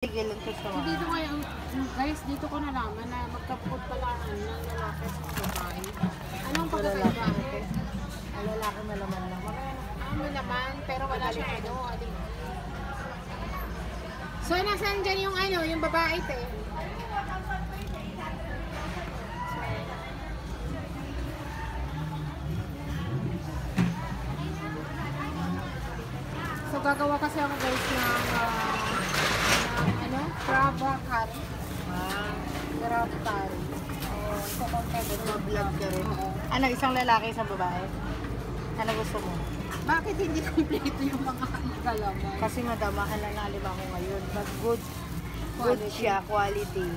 Tigil lang to sa mga. Dito ngayon, guys, dito ko nalaman na magkapot pala ng lalaki sa babae. Anong pagkakaiba ate? Ang lalaki malaman lang. Malaman, pero wala siyang ano, aling. So, nasaan dyan yung ano, yung babae te? So, gagawa kasi ako guys ng ano, crab curry. Crab curry. So, Vlog ka rin. Ano, isang lalaki sa babae? Ano gusto mo? bakit hindi kompleto yung mga kalaman? Kasi madam, mahal na nalima ko ngayon. But good Quality. siya, quality.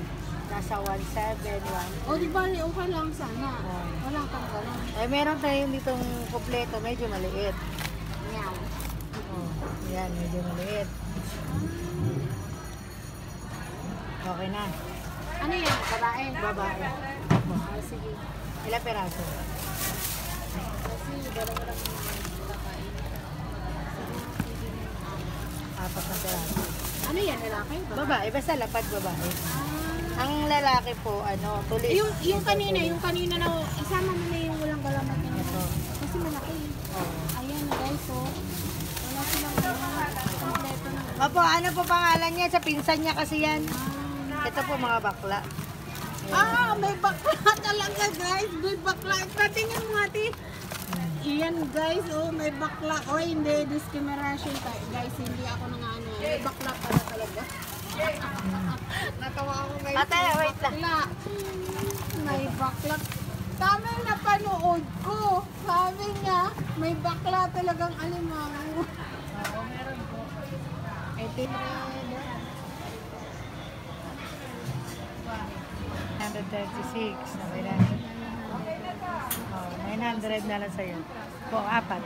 Nasa 1.7, 1. O, di ba, okay lang sana. Oo. Wala kang gano'n. Eh, meron tayong ditong kompleto, medyo maliit. Yan. Oh, yan, medyo maliit. Okay na. Ano yan? Babae? Babae. Ah, sige. Ilang peraso? Kasi, dalawa lang yung babae. Apat na peraso. Ano yan? Lalaki? Babae, basta lapad babae. Ang lalaki po, ano, tulis. Yung kanina na, isama mo na yung walang galamat niya. Ito. Kasi malaki. Oh. Ayan na guys, so. Wala silang kompleto na. Opo, ano po pangalan niya? Sa pinsan niya kasi yan. Ito po mga bakla. May bakla talaga guys. May bakla. Patingin mo ate. Iyan guys, oh, may bakla. Oh, hindi, discrimination tayo. Guys, hindi ako nang ano. May bakla pala talaga. Natawa ako guys. Ate, wait lang. Bakla. May bakla. Tama yung napanood ko. Sabi niya, may bakla talagang alimango. Oo, meron po. Ito yung 136. Okay na. Oh, 900 na lang sa'yo. Po, apat.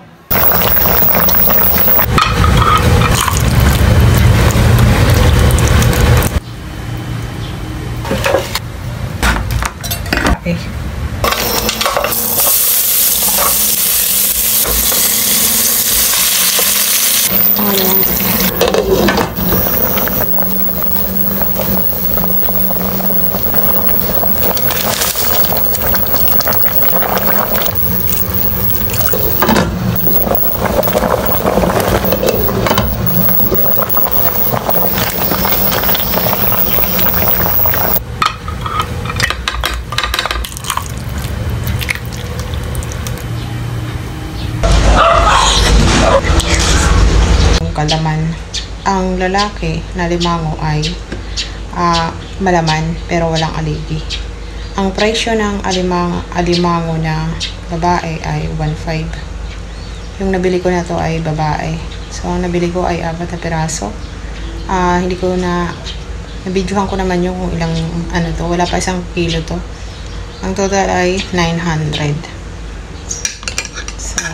Okay. Kalaman. Ang lalaki na limango ay malaman pero walang aligi. Ang presyo ng alimango na babae ay 1.5. Yung nabili ko na to ay babae. So, ang nabili ko ay 4 na piraso. Hindi ko na nabidyohan ko naman yung kung ilang ano to. Wala pa 1 kilo to. Ang total ay 900. So,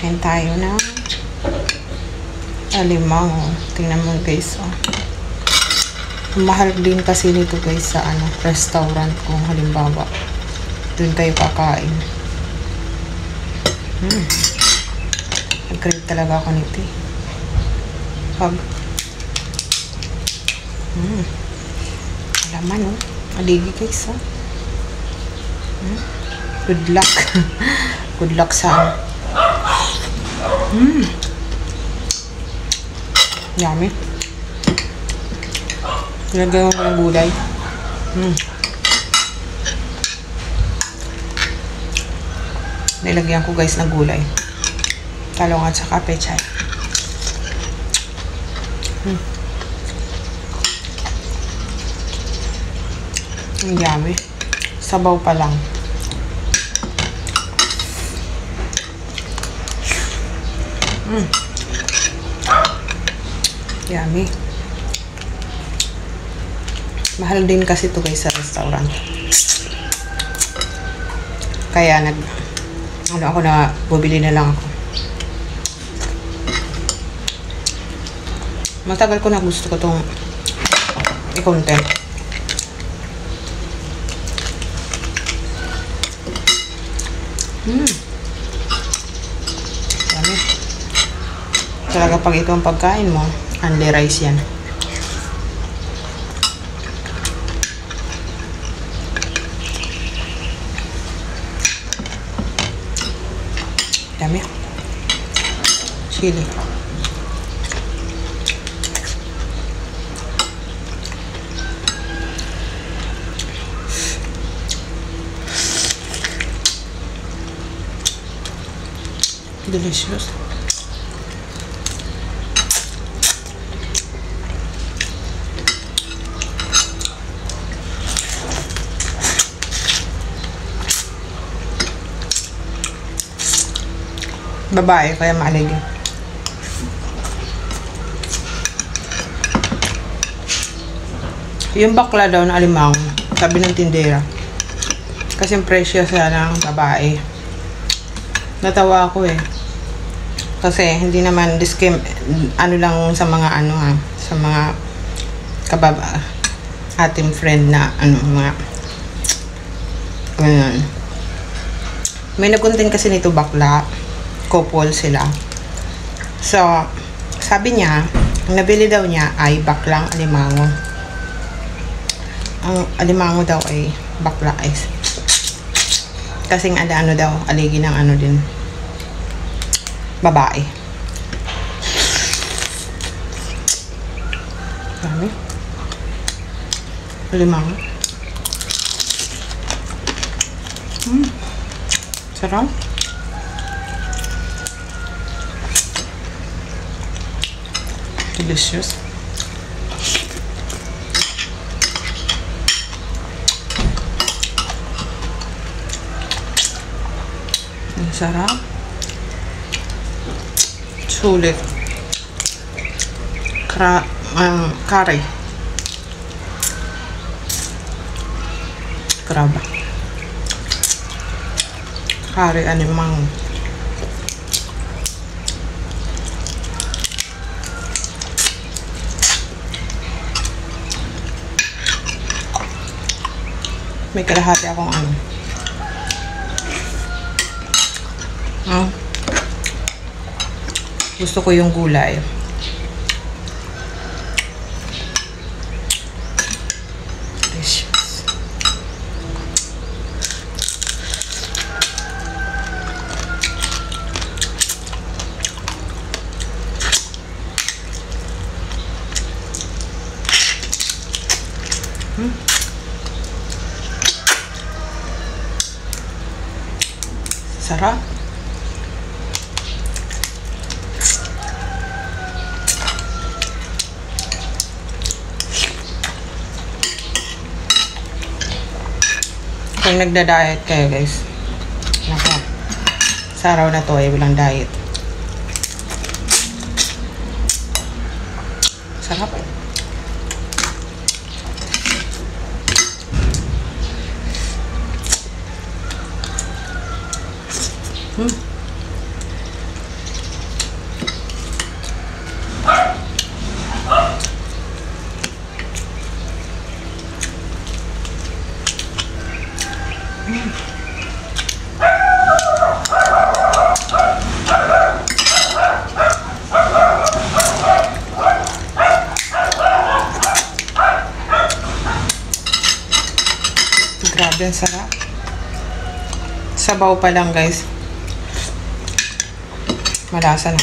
kain tayo na alimango. Tingnan mo guys, oh. Mahal din kasi nito guys sa ano, restaurant kung halimbawa doon tayo kakain. Nag-crave talaga ako nito eh. Pag alaman, oh. Aligi guys, oh. Good luck. Good luck sa yummy. Nilagyan ko ng gulay. Nilagyan ko guys ng gulay. Talong at saka pechay. Ang yummy. Sabaw pa lang. Yummy. Mahal din kasi ito guys sa restaurant. Kaya ako na bumili na lang ako. Matagal ko na gusto ko itong i-content. Yummy. Talaga pag ito ang pagkain mo, Only rice yan. Dami. Chili. Delicious. Babae, kaya maalig. Yung bakla daw na alimango, sabi ng tindera. Kasi presyo sa ng babae. Natawa ako eh. Kasi hindi naman diskim, ano lang sa mga ano ha, sa mga ating friend na ano, mga ganun. May nagkontent kasi nito bakla. Couple sila. So, sabi niya, ang nabili daw niya ay baklang alimango. Ang alimango daw ay bakla is. Kasing ano daw, aligi ng ano din. Babae. Dami. Alimango. Sarap. Delicious. Ang sarap. Sulit. Curry. Crab. Curry animang. May kalahati akong ano. Gusto ko yung gulay. Delicious. Sarap. Kung nagda-diet kayo guys, nako, sa araw na to ay walang diet. Sarap. Grabe, ang sarap. Sabaw pa lang guys. Malasa na.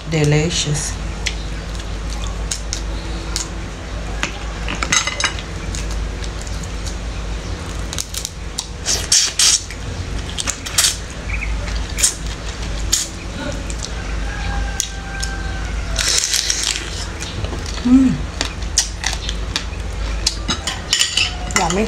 Delicious. Yummy.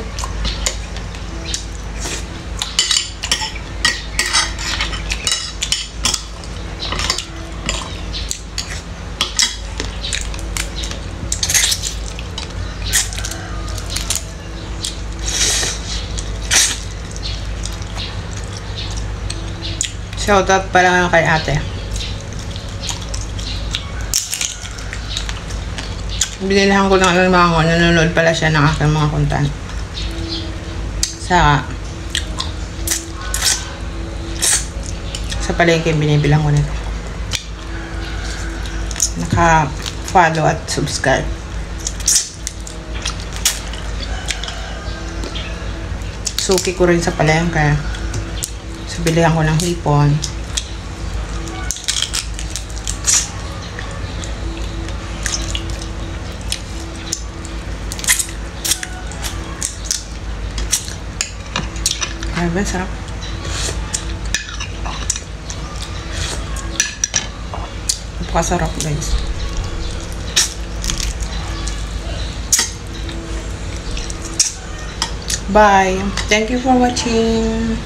Shoutout pa lang kay ate. Binilhan ko ng alimango. Nanonood pala siya ng aking mga content. Sa palengke, binibilang ko nito. Naka-follow at subscribe. Suki ko rin sa palengke. So, bilihan ko ng hipon. Ay, ba, sarap. Napakasarap, guys. Bye. Thank you for watching.